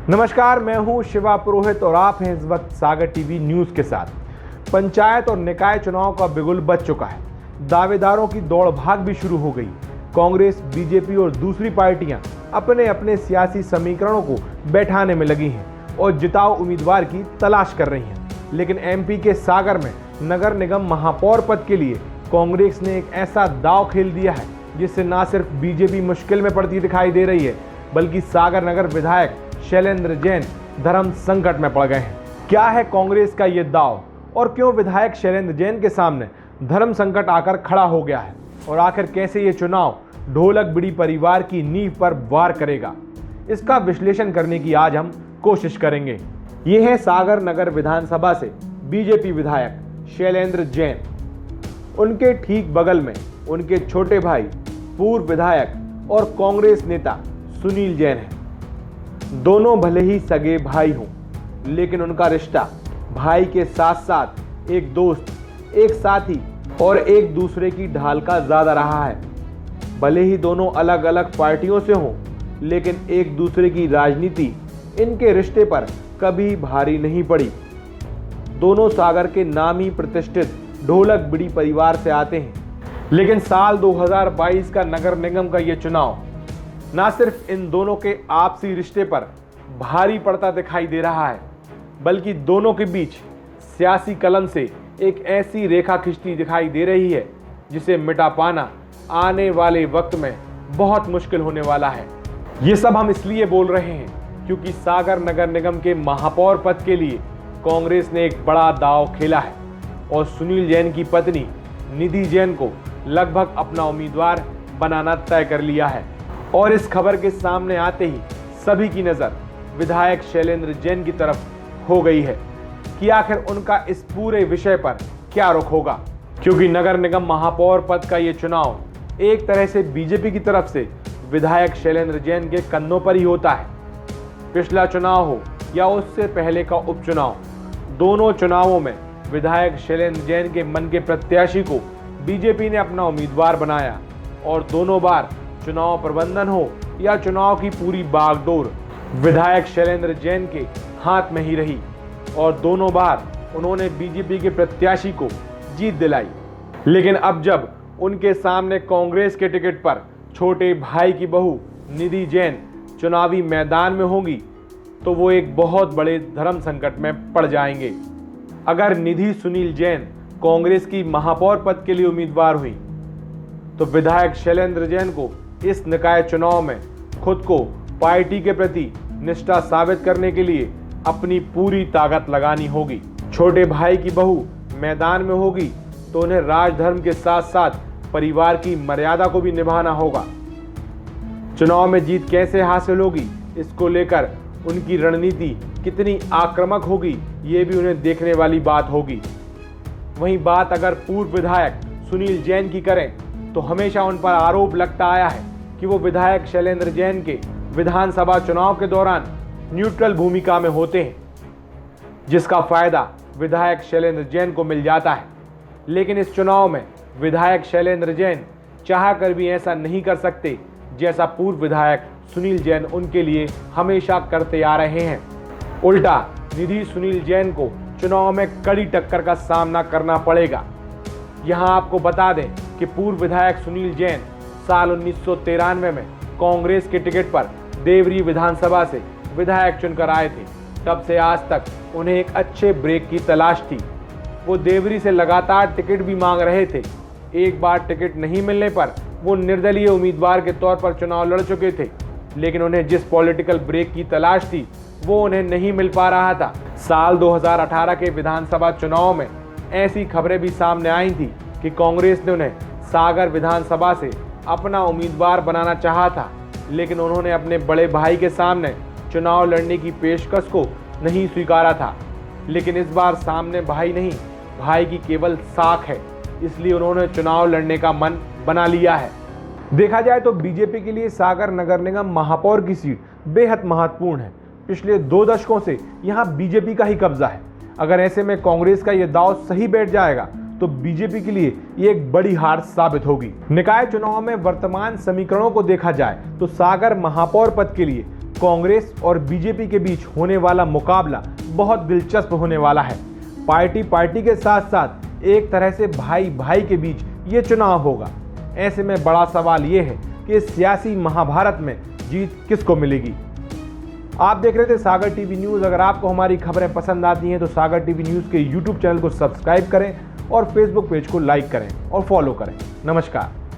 नमस्कार, मैं हूं शिवा पुरोहित और आप हैं इस वक्त सागर टीवी न्यूज के साथ। पंचायत और निकाय चुनाव का बिगुल बज चुका है। दावेदारों की दौड़ भाग भी शुरू हो गई। कांग्रेस, बीजेपी और दूसरी पार्टियां अपने अपने सियासी समीकरणों को बैठाने में लगी हैं और जिताऊ उम्मीदवार की तलाश कर रही हैं। लेकिन एमपी के सागर में नगर निगम महापौर पद के लिए कांग्रेस ने एक ऐसा दांव खेल दिया है जिससे न सिर्फ बीजेपी मुश्किल में पड़ती दिखाई दे रही है, बल्कि सागर नगर विधायक शैलेंद्र जैन धर्म संकट में पड़ गए हैं। क्या है कांग्रेस का ये दांव और क्यों विधायक शैलेंद्र जैन के सामने धर्म संकट आकर खड़ा हो गया है, और आखिर कैसे ये चुनाव ढोलक बिड़ी परिवार की नींव पर वार करेगा, इसका विश्लेषण करने की आज हम कोशिश करेंगे। ये है सागर नगर विधानसभा से बीजेपी विधायक शैलेंद्र जैन। उनके ठीक बगल में उनके छोटे भाई पूर्व विधायक और कांग्रेस नेता सुनील जैन हैं। दोनों भले ही सगे भाई हों, लेकिन उनका रिश्ता भाई के साथ साथ एक दोस्त, एक साथी और एक दूसरे की ढाल का ज्यादा रहा है। भले ही दोनों अलग अलग पार्टियों से हों, लेकिन एक दूसरे की राजनीति इनके रिश्ते पर कभी भारी नहीं पड़ी। दोनों सागर के नामी प्रतिष्ठित ढोलक बिड़ी परिवार से आते हैं, लेकिन साल 2022 का नगर निगम का ये चुनाव ना सिर्फ इन दोनों के आपसी रिश्ते पर भारी पड़ता दिखाई दे रहा है, बल्कि दोनों के बीच सियासी कलम से एक ऐसी रेखा खिंचती दिखाई दे रही है जिसे मिटा पाना आने वाले वक्त में बहुत मुश्किल होने वाला है। ये सब हम इसलिए बोल रहे हैं क्योंकि सागर नगर निगम के महापौर पद के लिए कांग्रेस ने एक बड़ा दांव खेला है और सुनील जैन की पत्नी निधि जैन को लगभग अपना उम्मीदवार बनाना तय कर लिया है। और इस खबर के सामने आते ही सभी की नजर विधायक शैलेंद्र जैन की तरफ हो गई है कि आखिर उनका इस पूरे विषय पर क्या रुख होगा, क्योंकि नगर निगम महापौर पद का ये चुनाव एक तरह से बीजेपी की तरफ से विधायक शैलेंद्र जैन के कंधों पर ही होता है। पिछला चुनाव हो या उससे पहले का उपचुनाव, दोनों चुनावों में विधायक शैलेंद्र जैन के मन के प्रत्याशी को बीजेपी ने अपना उम्मीदवार बनाया और दोनों बार चुनाव प्रबंधन हो या चुनाव की पूरी बागडोर विधायक शैलेंद्र जैन के हाथ में ही रही और दोनों बार उन्होंने बीजेपी के प्रत्याशी को जीत दिलाई। लेकिन अब जब उनके सामने कांग्रेस के टिकट पर छोटे भाई की बहू निधि जैन चुनावी मैदान में होंगी तो वो एक बहुत बड़े धर्म संकट में पड़ जाएंगे। अगर निधि सुनील जैन कांग्रेस की महापौर पद के लिए उम्मीदवार हुई तो विधायक शैलेंद्र जैन को इस निकाय चुनाव में खुद को पार्टी के प्रति निष्ठा साबित करने के लिए अपनी पूरी ताकत लगानी होगी। छोटे भाई की बहू मैदान में होगी तो उन्हें राजधर्म के साथ साथ परिवार की मर्यादा को भी निभाना होगा। चुनाव में जीत कैसे हासिल होगी, इसको लेकर उनकी रणनीति कितनी आक्रामक होगी, ये भी उन्हें देखने वाली बात होगी। वहीं बात अगर पूर्व विधायक सुनील जैन की करें तो हमेशा उन पर आरोप लगता आया है कि वो विधायक शैलेंद्र जैन के विधानसभा चुनाव के दौरान न्यूट्रल भूमिका में होते हैं, जिसका फायदा विधायक शैलेंद्र जैन को मिल जाता है। लेकिन इस चुनाव में विधायक शैलेंद्र जैन चाहकर भी ऐसा नहीं कर सकते जैसा पूर्व विधायक सुनील जैन उनके लिए हमेशा करते आ रहे हैं। उल्टा निधि सुनील जैन को चुनाव में कड़ी टक्कर का सामना करना पड़ेगा। यहां आपको बता दें कि पूर्व विधायक सुनील जैन साल 1993 में कांग्रेस के टिकट पर देवरी विधानसभा से विधायक चुनकर आए थे। तब से आज तक उन्हें एक अच्छे ब्रेक की तलाश थी। वो देवरी से लगातार टिकट भी मांग रहे थे। एक बार टिकट नहीं मिलने पर वो निर्दलीय उम्मीदवार के तौर पर चुनाव लड़ चुके थे, लेकिन उन्हें जिस पॉलिटिकल ब्रेक की तलाश थी वो उन्हें नहीं मिल पा रहा था। साल 2018 के विधानसभा चुनाव में ऐसी खबरें भी सामने आई थी कि कांग्रेस ने उन्हें सागर विधानसभा से अपना उम्मीदवार बनाना चाहा था, लेकिन उन्होंने अपने बड़े भाई के सामने चुनाव लड़ने की पेशकश को नहीं स्वीकारा था। लेकिन इस बार सामने भाई नहीं, भाई की केवल साख है, इसलिए उन्होंने चुनाव लड़ने का मन बना लिया है। देखा जाए तो बीजेपी के लिए सागर नगर निगम महापौर की सीट बेहद महत्वपूर्ण है। पिछले 2 दशकों से यहाँ बीजेपी का ही कब्जा है। अगर ऐसे में कांग्रेस का यह दांव सही बैठ जाएगा तो बीजेपी के लिए ये एक बड़ी हार साबित होगी। निकाय चुनाव में वर्तमान समीकरणों को देखा जाए तो सागर महापौर पद के लिए कांग्रेस और बीजेपी के बीच होने वाला मुकाबला बहुत दिलचस्प होने वाला है। पार्टी पार्टी के साथ साथ एक तरह से भाई भाई के बीच ये चुनाव होगा। ऐसे में बड़ा सवाल ये है कि इस सियासी महाभारत में जीत किसको मिलेगी। आप देख रहे थे सागर टीवी न्यूज़। अगर आपको हमारी खबरें पसंद आती हैं तो सागर टीवी न्यूज़ के यूट्यूब चैनल को सब्सक्राइब करें और फेसबुक पेज को लाइक करें और फॉलो करें। नमस्कार।